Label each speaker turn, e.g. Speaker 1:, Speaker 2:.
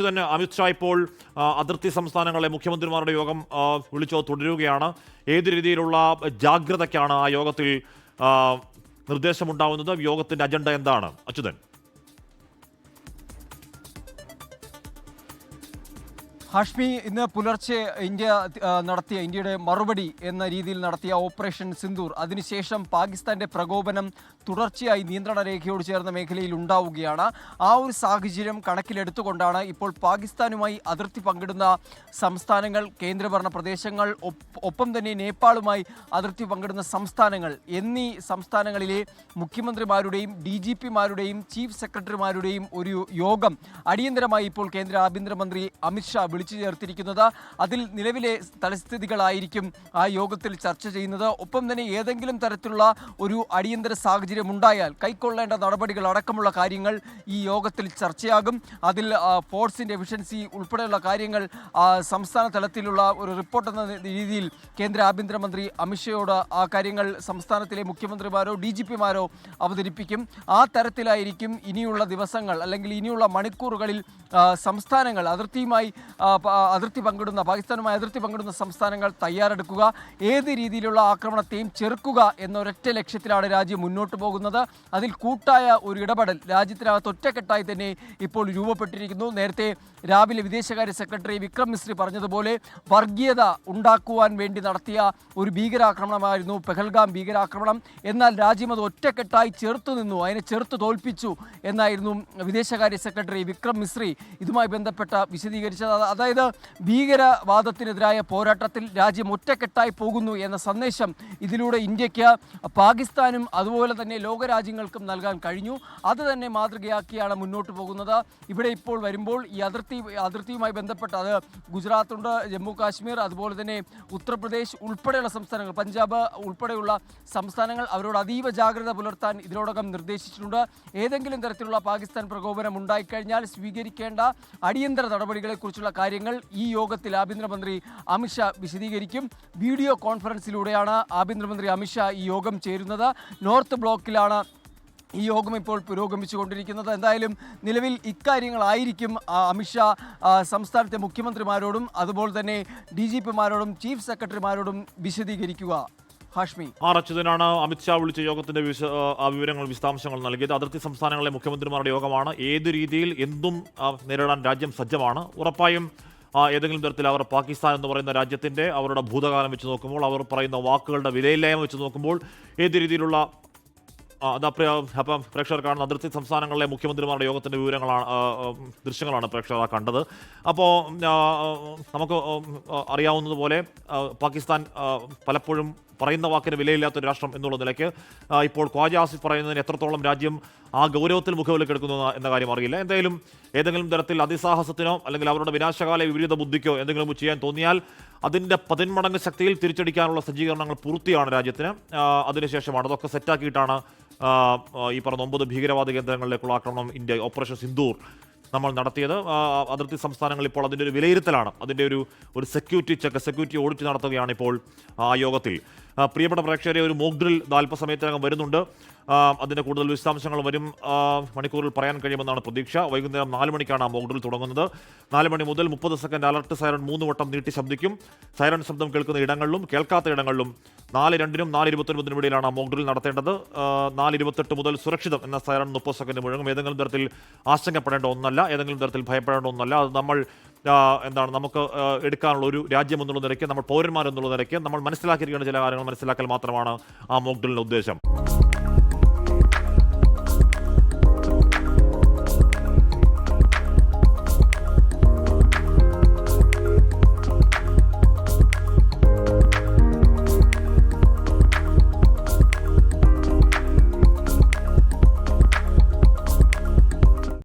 Speaker 1: തന്നെ അമിത്ഷാ ഇപ്പോൾ അതിർത്തി സംസ്ഥാനങ്ങളിലെ മുഖ്യമന്ത്രിമാരുടെ യോഗം വിളിച്ചോ തുടരുകയാണ്. ഏത് രീതിയിലുള്ള ജാഗ്രതയ്ക്കാണ് ആ യോഗത്തിൽ നിർദ്ദേശമുണ്ടാവുന്നത്? യോഗത്തിന്റെ അജണ്ട എന്താണ് അച്യുതൻ?
Speaker 2: ഹാഷ്മി, ഇന്ന് പുലർച്ചെ ഇന്ത്യയുടെ മറുപടി എന്ന രീതിയിൽ നടത്തിയ ഓപ്പറേഷൻ സിന്ദൂർ, അതിനുശേഷം പാകിസ്ഥാന്റെ പ്രകോപനം തുടർച്ചയായി നിയന്ത്രണ രേഖയോട് ചേർന്ന മേഖലയിൽ ഉണ്ടാവുകയാണ്. ആ ഒരു സാഹചര്യം കണക്കിലെടുത്തുകൊണ്ടാണ് ഇപ്പോൾ പാകിസ്ഥാനുമായി അതിർത്തി പങ്കിടുന്ന സംസ്ഥാനങ്ങൾ, കേന്ദ്രഭരണ പ്രദേശങ്ങൾ, ഒപ്പം തന്നെ നേപ്പാളുമായി അതിർത്തി പങ്കിടുന്ന സംസ്ഥാനങ്ങൾ എന്നീ സംസ്ഥാനങ്ങളിലെ മുഖ്യമന്ത്രിമാരുടെയും DGPമാരുടെയും ചീഫ് സെക്രട്ടറിമാരുടെയും ഒരു യോഗം അടിയന്തരമായി ഇപ്പോൾ കേന്ദ്ര ആഭ്യന്തരമന്ത്രി അമിത്ഷാ വിളിച്ചു ചേർത്തിരിക്കുന്നത്. അതിൽ നിലവിലെ തലസ്ഥിതികളായിരിക്കും ആ യോഗത്തിൽ ചർച്ച ചെയ്യുന്നത്. ഒപ്പം തന്നെ ഏതെങ്കിലും തരത്തിലുള്ള ഒരു അടിയന്തര സാഹചര്യം ഉണ്ടായാൽ കൈക്കൊള്ളേണ്ട നടപടികൾ അടക്കമുള്ള കാര്യങ്ങൾ ഈ യോഗത്തിൽ ചർച്ചയാകും. അതിൽ ഫോഴ്സിൻ്റെ എഫിഷ്യൻസി ഉൾപ്പെടെയുള്ള കാര്യങ്ങൾ സംസ്ഥാന തലത്തിലുള്ള ഒരു റിപ്പോർട്ട് എന്ന രീതിയിൽ കേന്ദ്ര ആഭ്യന്തരമന്ത്രി അമിത്ഷയോട് ആ കാര്യങ്ങൾ സംസ്ഥാനത്തിലെ മുഖ്യമന്ത്രിമാരോ DGPമാരോ അവതരിപ്പിക്കും. ആ തരത്തിലായിരിക്കും ഇനിയുള്ള ദിവസങ്ങൾ അല്ലെങ്കിൽ ഇനിയുള്ള മണിക്കൂറുകളിൽ സംസ്ഥാനങ്ങൾ പാകിസ്ഥാനുമായി അതിർത്തി പങ്കിടുന്ന സംസ്ഥാനങ്ങൾ തയ്യാറെടുക്കുക. ഏത് രീതിയിലുള്ള ആക്രമണത്തെയും ചെറുക്കുക എന്നൊരൊറ്റ ലക്ഷ്യത്തിലാണ് രാജ്യം മുന്നോട്ട് പോകുന്നത്. അതിൽ കൂട്ടായ ഒരു ഇടപെടൽ രാജ്യത്തിനകത്ത് ഒറ്റക്കെട്ടായി തന്നെ ഇപ്പോൾ രൂപപ്പെട്ടിരിക്കുന്നു. നേരത്തെ രാവിലെ വിദേശകാര്യ സെക്രട്ടറി വിക്രം മിശ്രി പറഞ്ഞതുപോലെ വർഗീയത ഉണ്ടാക്കുവാൻ വേണ്ടി നടത്തിയ ഒരു ഭീകരാക്രമണമായിരുന്നു പെഹൽഗാം ഭീകരാക്രമണം. എന്നാൽ രാജ്യം അത് ഒറ്റക്കെട്ടായി ചെറുത്തു നിന്നു, അതിനെ ചെറുത്ത് തോൽപ്പിച്ചു എന്നായിരുന്നു വിദേശകാര്യ സെക്രട്ടറി വിക്രം മിശ്രി ഇതുമായി ബന്ധപ്പെട്ട വിശദീകരിച്ചത്. അതായത് ഭീകരവാദത്തിനെതിരായ പോരാട്ടത്തിൽ രാജ്യം ഒറ്റക്കെട്ടായി പോകുന്നു എന്ന സന്ദേശം ഇതിലൂടെ ഇന്ത്യക്ക് പാകിസ്ഥാനും അതുപോലെ തന്നെ ലോകരാജ്യങ്ങൾക്കും നൽകാൻ കഴിഞ്ഞു. അത് തന്നെ മാതൃകയാക്കിയാണ് മുന്നോട്ട് പോകുന്നത്. ഇവിടെ ഇപ്പോൾ വരുമ്പോൾ ഈ അതിർത്തിയുമായി ബന്ധപ്പെട്ട് അത് ഗുജറാത്തുണ്ട്, ജമ്മു കാശ്മീർ, അതുപോലെ തന്നെ ഉത്തർപ്രദേശ് ഉൾപ്പെടെയുള്ള സംസ്ഥാനങ്ങൾ, പഞ്ചാബ് ഉൾപ്പെടെയുള്ള സംസ്ഥാനങ്ങൾ അവരോട് അതീവ ജാഗ്രത പുലർത്താൻ ഇതിനോടകം നിർദ്ദേശിച്ചിട്ടുണ്ട്. ഏതെങ്കിലും തരത്തിലുള്ള പാകിസ്ഥാൻ പ്രകോപനം ഉണ്ടായിക്കഴിഞ്ഞാൽ സ്വീകരിക്കേണ്ട അടിയന്തര നടപടികളെക്കുറിച്ചുള്ള കാര്യങ്ങൾ ഈ യോഗത്തിൽ ആഭ്യന്തരമന്ത്രി അമിത്ഷാ വിശദീകരിക്കും. വീഡിയോ കോൺഫറൻസിലൂടെയാണ് ആഭ്യന്തരമന്ത്രി അമിത്ഷാ ഈ യോഗം ചേരുന്നത്. നോർത്ത് ബ്ലോക്കിലാണ് ഈ യോഗം ഇപ്പോൾ പുരോഗമിച്ചുകൊണ്ടിരിക്കുന്നത്. എന്തായാലും നിലവിൽ ഇക്കാര്യങ്ങളായിരിക്കും അമിത്ഷാ സംസ്ഥാനത്തെ മുഖ്യമന്ത്രിമാരോടും അതുപോലെ തന്നെ DGPമാരോടും ചീഫ് സെക്രട്ടറിമാരോടും വിശദീകരിക്കുക. ഹാഷ്മി,
Speaker 1: അച്യുതനാണ് അമിത്ഷാ വിളിച്ച യോഗത്തിന്റെ വിവരങ്ങൾ, വിശദാംശങ്ങൾ നൽകിയത്. അതിർത്തി സംസ്ഥാനങ്ങളിലെ മുഖ്യമന്ത്രിമാരുടെ യോഗമാണ്. ഏത് രീതിയിൽ എന്തും നേരിടാൻ രാജ്യം സജ്ജമാണ്. ഉറപ്പായും ഏതെങ്കിലും തരത്തിൽ അവർ പാകിസ്ഥാൻ എന്ന് പറയുന്ന രാജ്യത്തിൻ്റെ അവരുടെ ഭൂതകാലം വെച്ച് നോക്കുമ്പോൾ, അവർ പറയുന്ന വാക്കുകളുടെ വിലയില്ലായ്മ വെച്ച് നോക്കുമ്പോൾ, ഏത് രീതിയിലുള്ള അപ്പം പ്രേക്ഷകർ കാണുന്ന അതിർത്തി സംസ്ഥാനങ്ങളിലെ മുഖ്യമന്ത്രിമാരുടെ യോഗത്തിൻ്റെ ദൃശ്യങ്ങളാണ് പ്രേക്ഷകർ കണ്ടത്. അപ്പോൾ നമുക്ക് അറിയാവുന്നതുപോലെ പാകിസ്ഥാൻ പലപ്പോഴും പറയുന്ന വാക്കിന് വിലയില്ലാത്തൊരു രാഷ്ട്രം എന്നുള്ള നിലയ്ക്ക് ഇപ്പോൾ ഖ്വാജ ആസിഫ് പറയുന്നതിന് എത്രത്തോളം രാജ്യം ആ ഗൗരവത്തിൽ മുഖവിലക്കെടുക്കുന്നു എന്ന കാര്യം അറിയില്ല. എന്തായാലും ഏതെങ്കിലും തരത്തിൽ അതിസാഹസത്തിനോ അല്ലെങ്കിൽ അവരുടെ വിനാശകാല വിപരീത ബുദ്ധിക്കോ എന്തെങ്കിലും ചെയ്യാൻ തോന്നിയാൽ അതിൻ്റെ 10 മടങ്ങ് ശക്തിയിൽ തിരിച്ചടിക്കാനുള്ള സജ്ജീകരണങ്ങൾ പൂർത്തിയാണ് രാജ്യത്തിന്. അതിനുശേഷമാണ് അതൊക്കെ സെറ്റാക്കിയിട്ടാണ് ഈ പറഞ്ഞ 9 ഭീകരവാദ കേന്ദ്രങ്ങളിലേക്കുള്ള ആക്രമണം ഇന്ത്യ ഓപ്പറേഷൻ സിന്ദൂർ നമ്മൾ നടത്തിയത്. അതിർത്തി സംസ്ഥാനങ്ങൾ ഇപ്പോൾ അതിൻ്റെ ഒരു വിലയിരുത്തലാണ്, അതിൻ്റെ ഒരു സെക്യൂരിറ്റി ഓഡിറ്റ് നടത്തുകയാണ് ഇപ്പോൾ ആ യോഗത്തിൽ. പ്രിയപ്പെട്ട പ്രേക്ഷകരെ, ഒരു മോക്ക് ഡ്രിൽ അല്പസമയത്തിനകം വരുന്നുണ്ട്. അതിൻ്റെ കൂടുതൽ വിശദാംശങ്ങൾ വരും മണിക്കൂറിൽ പറയാൻ കഴിയുമെന്നാണ് പ്രതീക്ഷ. വൈകുന്നേരം 4 മണിക്കാണ് ആ മോക്ക് ഡ്രിൽ തുടങ്ങുന്നത്. 4 മണി മുതൽ 30 സെക്കൻഡ് അലർട്ട് സൈറൺ 3 വട്ടം നീട്ടി ശബ്ദിക്കും. സൈറൺ ശബ്ദം കേൾക്കുന്ന ഇടങ്ങളിലും കേൾക്കാത്ത ഇടങ്ങളിലും 4:02-നും 4:29-നും ഇടയിലാണ് ആ മോക്ക് ഡ്രിൽ നടത്തേണ്ടത്. 4:28 മുതൽ സുരക്ഷിതം എന്ന സൈറൺ 30 സെക്കൻഡ് മുഴങ്ങും. ഏതെങ്കിലും തരത്തിൽ ആശങ്കപ്പെടേണ്ട ഒന്നല്ല, ഏതെങ്കിലും തരത്തിൽ ഭയപ്പെടേണ്ട ഒന്നല്ല. അത് നമുക്ക് എടുക്കാനുള്ള ഒരു രാജ്യം എന്നുള്ള നിലയ്ക്ക്, നമ്മൾ പൗരന്മാരെന്നുള്ള നിലയ്ക്ക് നമ്മൾ മനസ്സിലാക്കിയിരിക്കേണ്ട ചില കാര്യങ്ങൾ മനസ്സിലാക്കൽ മാത്രമാണ് ആ മോക്ക് ഡ്രിലിൻ്റെ ഉദ്ദേശം.